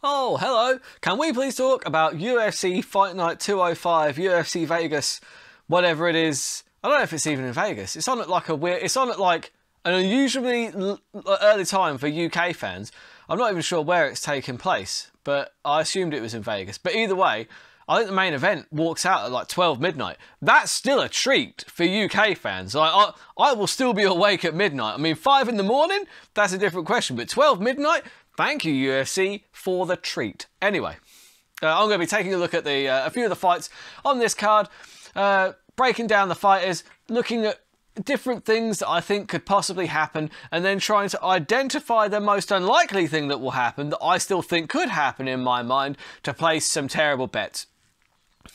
Oh, hello. Can we please talk about UFC Fight Night 205, UFC Vegas, whatever it is? I don't know if it's even in Vegas. It's on at like an unusually early time for UK fans. I'm not even sure where it's taking place, but I assumed it was in Vegas. But either way, I think the main event walks out at like 12 midnight. That's still a treat for UK fans. I will still be awake at midnight. I mean, 5 in the morning, that's a different question. But 12 midnight, thank you, UFC, for the treat. Anyway, I'm going to be taking a look at a few of the fights on this card, breaking down the fighters, looking at different things that I think could possibly happen, and then trying to identify the most unlikely thing that will happen that I still think could happen in my mind to place some terrible bets.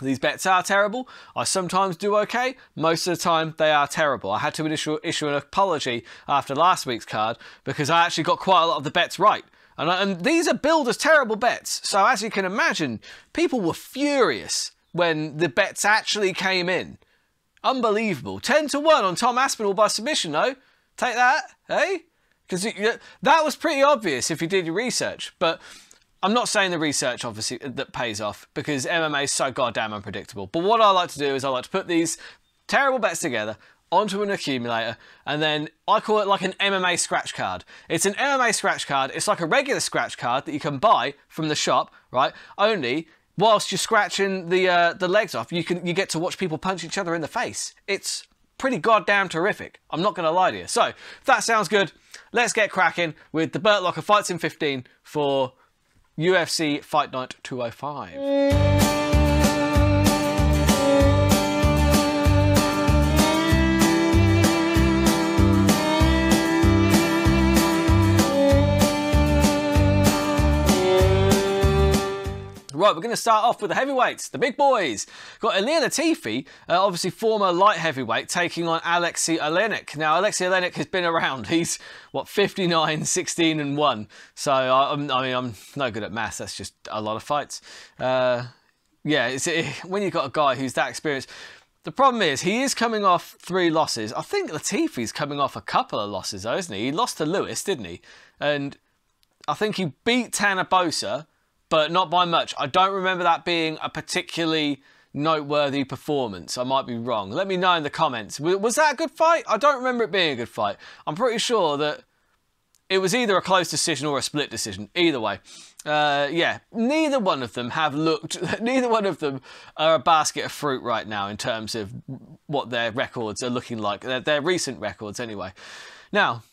These bets are terrible. I sometimes do okay. Most of the time, they are terrible. I had to issue an apology after last week's card because I actually got quite a lot of the bets right. And these are billed as terrible bets. So as you can imagine, people were furious when the bets actually came in. Unbelievable. 10-1 on Tom Aspinall by submission, though. Take that, eh? Because that was pretty obvious if you did your research. But I'm not saying the research, obviously, that pays off because MMA is so goddamn unpredictable. But what I like to do is I like to put these terrible bets together onto an accumulator, and then I call it like an MMA scratch card. It's an MMA scratch card. It's like a regular scratch card that you can buy from the shop, right? Only whilst you're scratching the legs off, you get to watch people punch each other in the face. It's pretty goddamn terrific. I'm not going to lie to you. So, if that sounds good, let's get cracking with the Burt Locker Fights in 15 for UFC Fight Night 205. Right, we're going to start off with the heavyweights, the big boys. Got Elia Tayfey, obviously former light heavyweight, taking on Alexy Olenik. Now, Alexy Olenik has been around. He's, 59, 16 and 1. So, I mean, I'm no good at maths. That's just a lot of fights. Yeah, when you've got a guy who's that experienced, the problem is he is coming off 3 losses. I think Latifi's coming off a couple of losses, though, isn't he? He lost to Lewis, didn't he? And I think he beat Barboza, but not by much. I don't remember that being a particularly noteworthy performance. I might be wrong. Let me know in the comments. Was that a good fight? I don't remember it being a good fight. I'm pretty sure that it was either a close decision or a split decision. Either way. Yeah, neither one of them have looked... Neither one of them are a basket of fruit right now in terms of what their records are looking like. Their recent records, anyway. Now,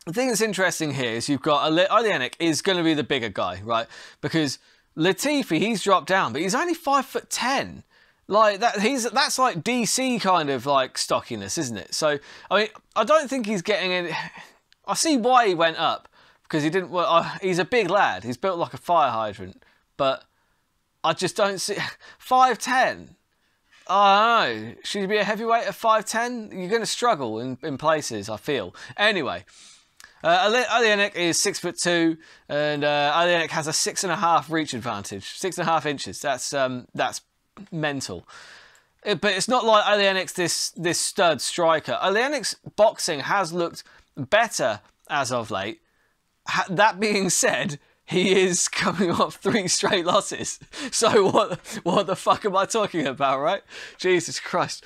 the thing that's interesting here is you've got Olenik is going to be the bigger guy, right? Because Latifi, he's dropped down, but he's only 5'10". Like that's like DC kind of like stockiness, isn't it? So I mean, I don't think he's getting any. I see why he went up because he didn't. Well, he's a big lad. He's built like a fire hydrant, but I just don't see 5'10". I don't know. Should he be a heavyweight at 5'10"? You're going to struggle in places, I feel. Anyway. Olenik is 6'2", and Olenik has a 6.5 reach advantage, 6.5 inches. That's mental. But it's not like Olenik's this stud striker. Olenik's boxing has looked better as of late. That being said, he is coming off 3 straight losses. So what the fuck am I talking about, right? Jesus Christ.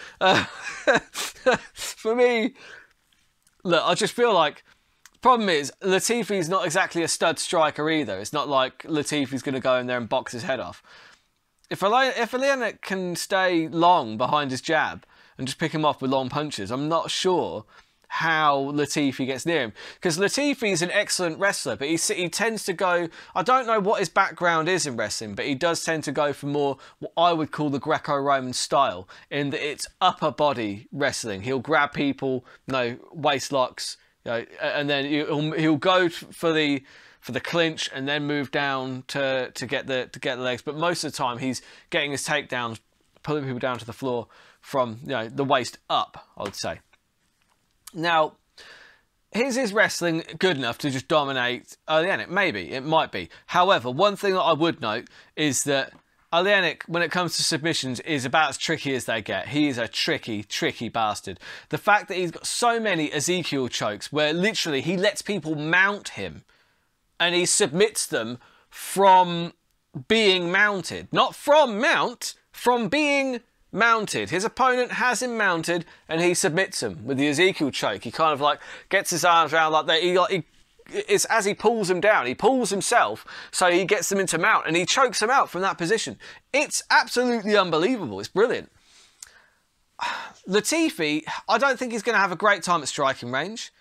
For me, look, I just feel like. Problem is, Latifi's not exactly a stud striker either. It's not like Latifi's going to go in there and box his head off. If Olenik can stay long behind his jab and just pick him off with long punches, I'm not sure how Latifi gets near him. Because Latifi's an excellent wrestler, but he tends to go... I don't know what his background is in wrestling, but he does tend to go for more what I would call the Greco-Roman style, in that it's upper body wrestling. He'll grab people, waist locks... and then he'll go for the clinch and then move down to get the legs. But most of the time he's getting his takedowns, pulling people down to the floor from the waist up, I would say. Now, is his wrestling good enough to just dominate Olenik? Maybe, it might be. However, one thing that I would note is that Olenik, when it comes to submissions, is about as tricky as they get. He is a tricky, tricky bastard. The fact that he's got so many Ezekiel chokes where literally he lets people mount him and he submits them from being mounted. Not from mount, from being mounted. His opponent has him mounted and he submits him with the Ezekiel choke. He kind of like gets his arms around like that. It's as he pulls him down. He pulls himself so he gets them into mount and he chokes him out from that position. It's absolutely unbelievable. It's brilliant. Tayfey, I don't think he's going to have a great time at striking range.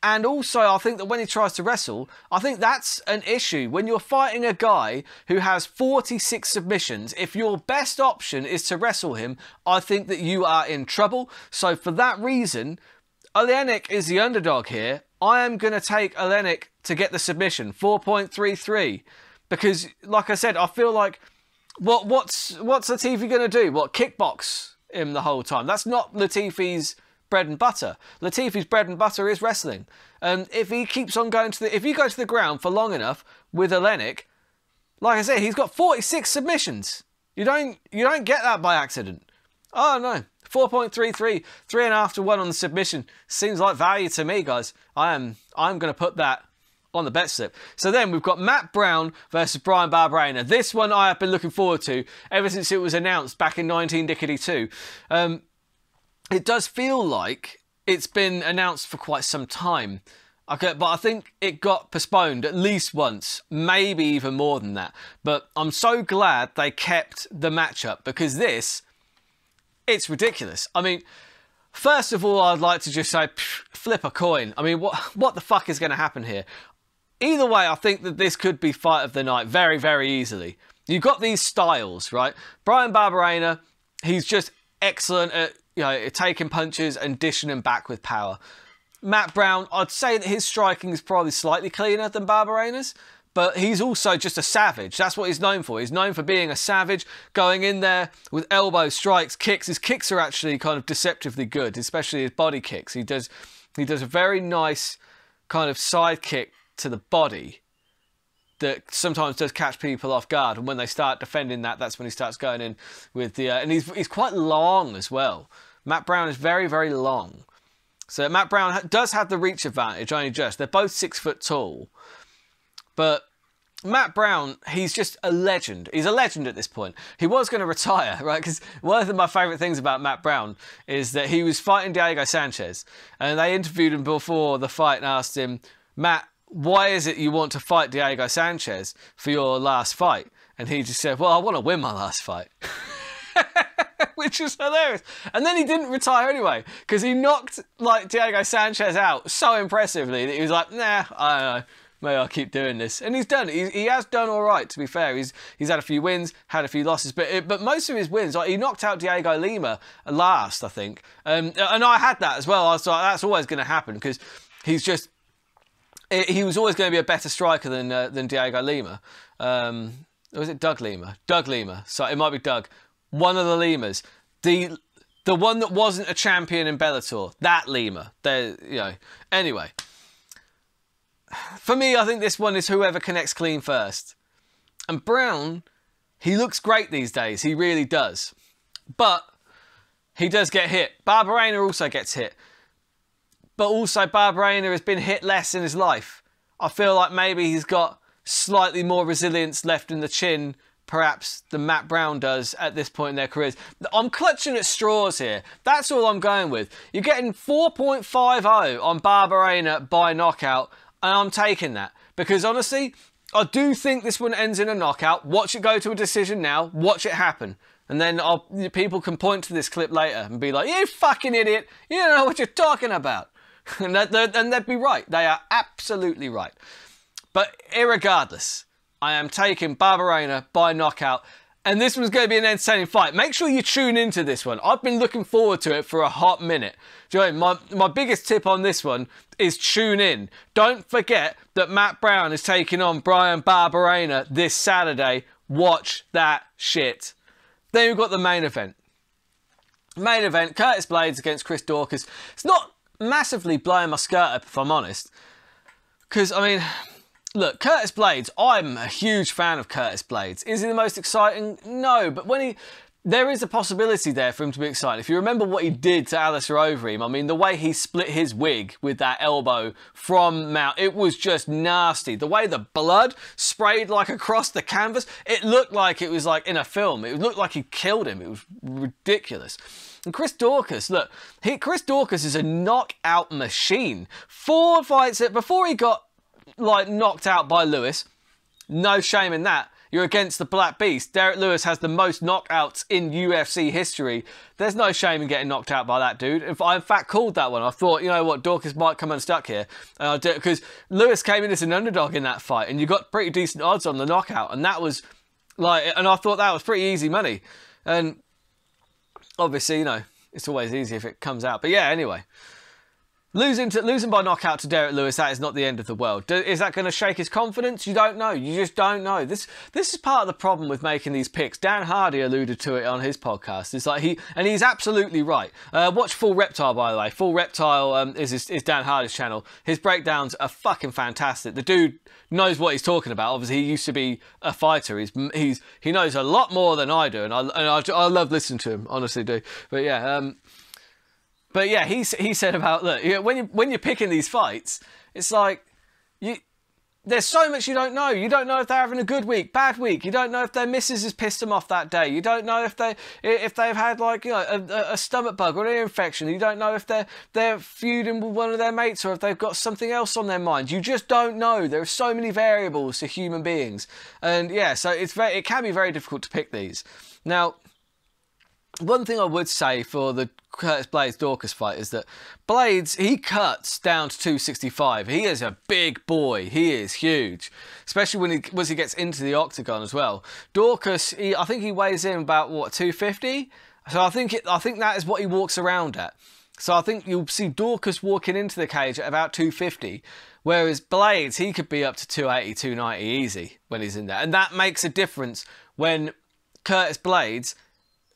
And also, I think that when he tries to wrestle, I think that's an issue. When you're fighting a guy who has 46 submissions, if your best option is to wrestle him, I think that you are in trouble. So for that reason, Olenik is the underdog here. I am going to take Olenik to get the submission, 4.33. Because, like I said, I feel like, what's Tayfey going to do? What, kickbox him the whole time? That's not Tayfey's bread and butter. Tayfey's bread and butter is wrestling. And if he keeps on going if you go to the ground for long enough with Olenik, like I said, he's got 46 submissions. You don't get that by accident. Oh no, 4.33, 3.5 to 1 on the submission. Seems like value to me, guys. I'm going to put that on the bet slip. So then we've got Matt Brown versus Bryan Barberena. This one I have been looking forward to ever since it was announced back in 1992. It does feel like it's been announced for quite some time. Okay, but I think it got postponed at least once, maybe even more than that. But I'm so glad they kept the matchup because it's ridiculous. I mean, first of all, I'd like to just say, flip a coin. I mean, what the fuck is going to happen here? Either way, I think that this could be fight of the night very, very easily. You've got these styles, right? Bryan Barberena, he's just excellent at taking punches and dishing them back with power. Matt Brown, I'd say that his striking is probably slightly cleaner than Barberena's, but he's also just a savage. That's what he's known for. He's known for being a savage, going in there with elbows, strikes, kicks. His kicks are actually kind of deceptively good, especially his body kicks. He does a very nice kind of side kick to the body that sometimes does catch people off guard. And when they start defending that, that's when he starts going in with the... and he's quite long as well. Matt Brown is very, very long. So Matt Brown does have the reach advantage, only just. They're both 6 foot tall. But Matt Brown, he's just a legend. He's a legend at this point. He was going to retire, right? Because one of my favourite things about Matt Brown is that he was fighting Diego Sanchez. And they interviewed him before the fight and asked him, Matt, why is it you want to fight Diego Sanchez for your last fight? And he just said, well, I want to win my last fight. Which is hilarious. And then he didn't retire anyway, because he knocked like Diego Sanchez out so impressively that he was like, nah, I don't know, maybe I'll keep doing this. And he's done it. He has done all right, to be fair. He's had a few wins, had a few losses, but most of his wins, like he knocked out Diego Lima last, I think. And I had that as well. I was like, that's always going to happen, because he was always going to be a better striker than Diego Lima. Or was it Doug Lima? Doug Lima. So it might be Doug. One of the Limas. The one that wasn't a champion in Bellator. That Lima. Anyway. For me, I think this one is whoever connects clean first. And Brown, he looks great these days. He really does. But he does get hit. Barberena also gets hit. But also Barberena has been hit less in his life. I feel like maybe he's got slightly more resilience left in the chin, perhaps, than Matt Brown does at this point in their careers. I'm clutching at straws here. That's all I'm going with. You're getting 4.50 on Barberena by knockout, and I'm taking that. Because honestly, I do think this one ends in a knockout. Watch it go to a decision now. Watch it happen. And then people can point to this clip later and be like, you fucking idiot. You don't know what you're talking about. And they'd be right. They are absolutely right. But irregardless, I am taking Barberena by knockout. And this one's going to be an entertaining fight. Make sure you tune into this one. I've been looking forward to it for a hot minute. Do you know, my biggest tip on this one is tune in. Don't forget that Matt Brown is taking on Bryan Barberena this Saturday. Watch that shit. Then we've got the main event. Main event, Curtis Blaydes against Chris Daukaus. It's not massively blowing my skirt up, if I'm honest. Because, I mean, look, Curtis Blaydes, I'm a huge fan of Curtis Blaydes. Is he the most exciting? No, but when there is a possibility there for him to be excited. If you remember what he did to Alistair Overeem, I mean, the way he split his wig with that elbow from Mount, it was just nasty. The way the blood sprayed like across the canvas, it looked like it was like in a film. It looked like he killed him. It was ridiculous. And Chris Daukaus, look, Chris Daukaus is a knockout machine. 4 fights before he got like knocked out by Lewis. No shame in that. You're against the Black Beast. Derek Lewis has the most knockouts in UFC history. There's no shame in getting knocked out by that dude. I, in fact, called that one. I thought, you know what, Daukaus might come unstuck here. Because Lewis came in as an underdog in that fight, and you got pretty decent odds on the knockout. And that was like, and I thought that was pretty easy money. And obviously, you know, it's always easy if it comes out. But yeah, anyway. Losing by knockout to Derek Lewis, that is not the end of the world. Is that going to shake his confidence? You don't know. You just don't know. This is part of the problem with making these picks. Dan Hardy alluded to it on his podcast. It's like he's absolutely right. Watch Full Reptile, by the way. Full Reptile is Dan Hardy's channel. His breakdowns are fucking fantastic. The dude knows what he's talking about. Obviously, he used to be a fighter. He knows a lot more than I do, and I love listening to him. Honestly, do. But yeah. But yeah, he said about, look, when you're picking these fights, it's like there's so much you don't know. You don't know if they're having a good week, bad week. You don't know if their missus has pissed them off that day. You don't know if they've had like, you know, a stomach bug or an ear infection. You don't know if they're feuding with one of their mates or if they've got something else on their mind. You just don't know. There are so many variables to human beings, and yeah, so it can be very difficult to pick these. Now, one thing I would say for the Curtis Blaydes-Daukaus fight is that Blaydes, he cuts down to 265. He is a big boy. He is huge, especially once he gets into the octagon as well. Daukaus, I think he weighs in about, what, 250? So I think that is what he walks around at. So I think you'll see Daukaus walking into the cage at about 250, whereas Blaydes, he could be up to 280, 290 easy when he's in there. And that makes a difference when Curtis Blaydes...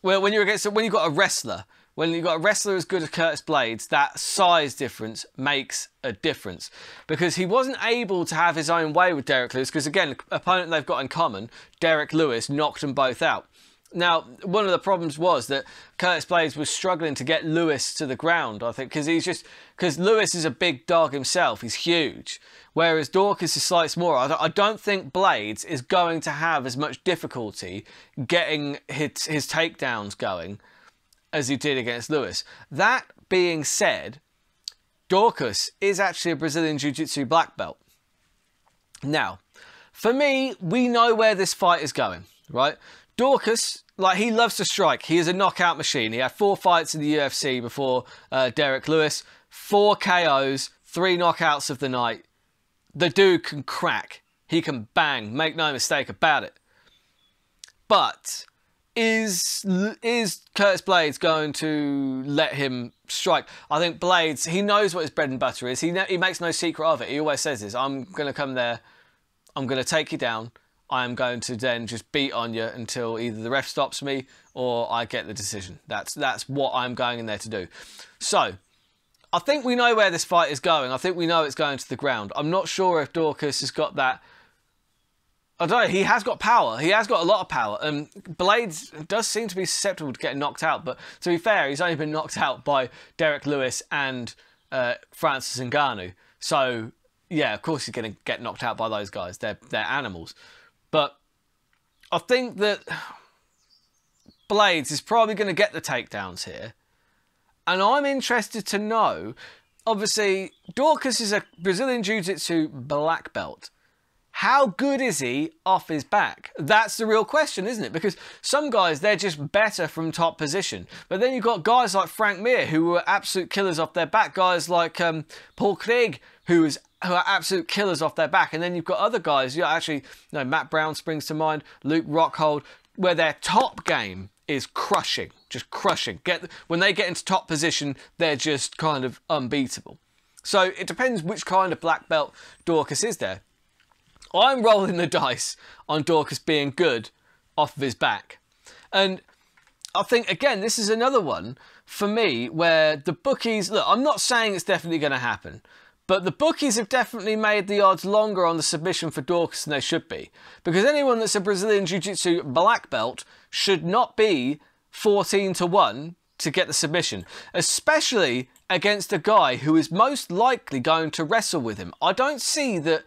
Well, when you've got a wrestler, as good as Curtis Blaydes, that size difference makes a difference. Because he wasn't able to have his own way with Derek Lewis, because again, the opponent they've got in common, Derek Lewis, knocked them both out. Now, one of the problems was that Curtis Blaydes was struggling to get Lewis to the ground, I think, because Lewis is a big dog himself, he's huge. Whereas Daukaus is slightly smaller. I don't think Blaydes is going to have as much difficulty getting his takedowns going as he did against Lewis. That being said, Daukaus is actually a Brazilian Jiu-Jitsu black belt. Now, for me, we know where this fight is going, right? Daukaus, like, he loves to strike. He is a knockout machine. He had 4 fights in the UFC before Derek Lewis. 4 KOs, 3 knockouts of the night. The dude can crack. He can bang. Make no mistake about it. But is Curtis Blaydes going to let him strike? I think Blaydes, he knows what his bread and butter is. He makes no secret of it. He always says this: I'm going to come there. I'm going to take you down. I am going to then just beat on you until either the ref stops me or I get the decision. That's what I'm going in there to do. So I think we know where this fight is going. I think we know it's going to the ground. I'm not sure if Daukaus has got that. I don't know. He has got power. He has got a lot of power. Blaydes does seem to be susceptible to getting knocked out. But to be fair, he's only been knocked out by Derek Lewis and Francis Ngannou. So, yeah, of course he's going to get knocked out by those guys. They're animals. But I think that Blaydes is probably going to get the takedowns here. And I'm interested to know, obviously, Daukaus is a Brazilian Jiu-Jitsu black belt. How good is he off his back? That's the real question, isn't it? Because some guys, they're just better from top position. But then you've got guys like Frank Mir, who were absolute killers off their back. Guys like Paul Craig, who are absolute killers off their back. And then you've got other guys, Matt Brown springs to mind, Luke Rockhold, where their top game is crushing, just crushing. When they get into top position, they're just kind of unbeatable. So it depends which kind of black belt Daukaus is there. I'm rolling the dice on Daukaus being good off of his back. And I think, again, this is another one for me where the bookies... Look, I'm not saying it's definitely going to happen, but the bookies have definitely made the odds longer on the submission for Daukaus than they should be. Because anyone that's a Brazilian Jiu-Jitsu black belt should not be 14 to 1 to get the submission, especially against a guy who is most likely going to wrestle with him. I don't see that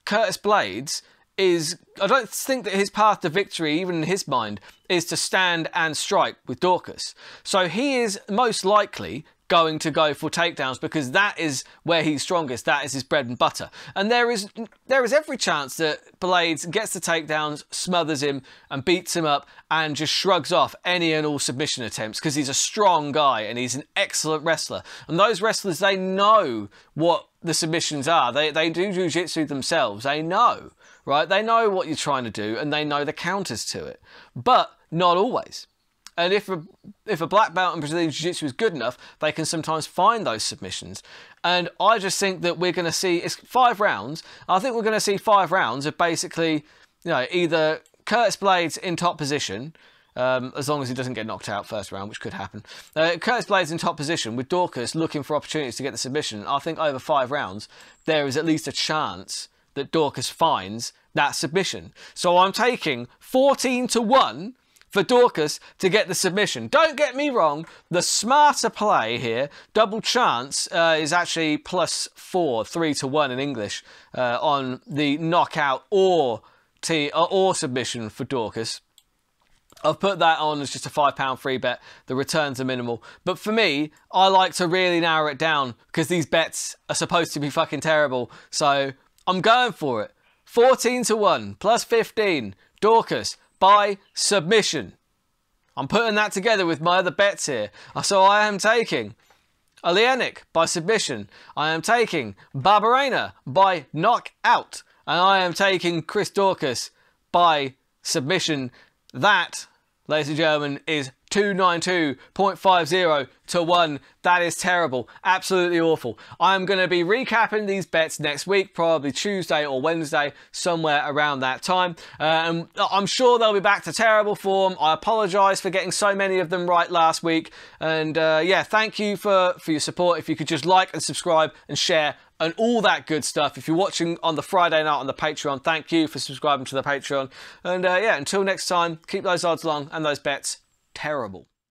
Curtis Blaydes I don't think that his path to victory, even in his mind, is to stand and strike with Daukaus. So he is most likely going to go for takedowns because that is where he's strongest. That is his bread and butter. And there is every chance that Blaydes gets the takedowns, smothers him and beats him up and just shrugs off any and all submission attempts because he's a strong guy and he's an excellent wrestler. And those wrestlers, they know what the submissions are. They do jiu-jitsu themselves. They know, right? They know what you're trying to do and they know the counters to it. But not always. And if a black belt in Brazilian Jiu-Jitsu is good enough, they can sometimes find those submissions. And I just think that we're going to see, it's 5 rounds. I think we're going to see 5 rounds of basically, you know, either Curtis Blaydes in top position, as long as he doesn't get knocked out first round, which could happen. Curtis Blaydes in top position with Daukaus looking for opportunities to get the submission. I think over 5 rounds, there is at least a chance that Daukaus finds that submission. So I'm taking 14 to 1 for Daukaus to get the submission. Don't get me wrong, the smarter play here, double chance, is actually +4, 3 to 1 in English, on the knockout or submission for Daukaus. I've put that on as just a £5 free bet. The returns are minimal. But for me, I like to really narrow it down because these bets are supposed to be fucking terrible. So I'm going for it. 14 to 1, +15, Daukaus by submission. I'm putting that together with my other bets here. So I am taking Olenik by submission. I am taking Barberena by knockout. And I am taking Chris Daukaus by submission. That, ladies and gentlemen, is 292.50 to 1. That is terrible. Absolutely awful. I'm going to be recapping these bets next week, probably Tuesday or Wednesday, somewhere around that time. And I'm sure they'll be back to terrible form. I apologise for getting so many of them right last week. And yeah, thank you for your support. If you could just like and subscribe and share and all that good stuff. If you're watching on the Friday night on the Patreon, thank you for subscribing to the Patreon. And yeah, until next time, keep those odds long and those bets terrible.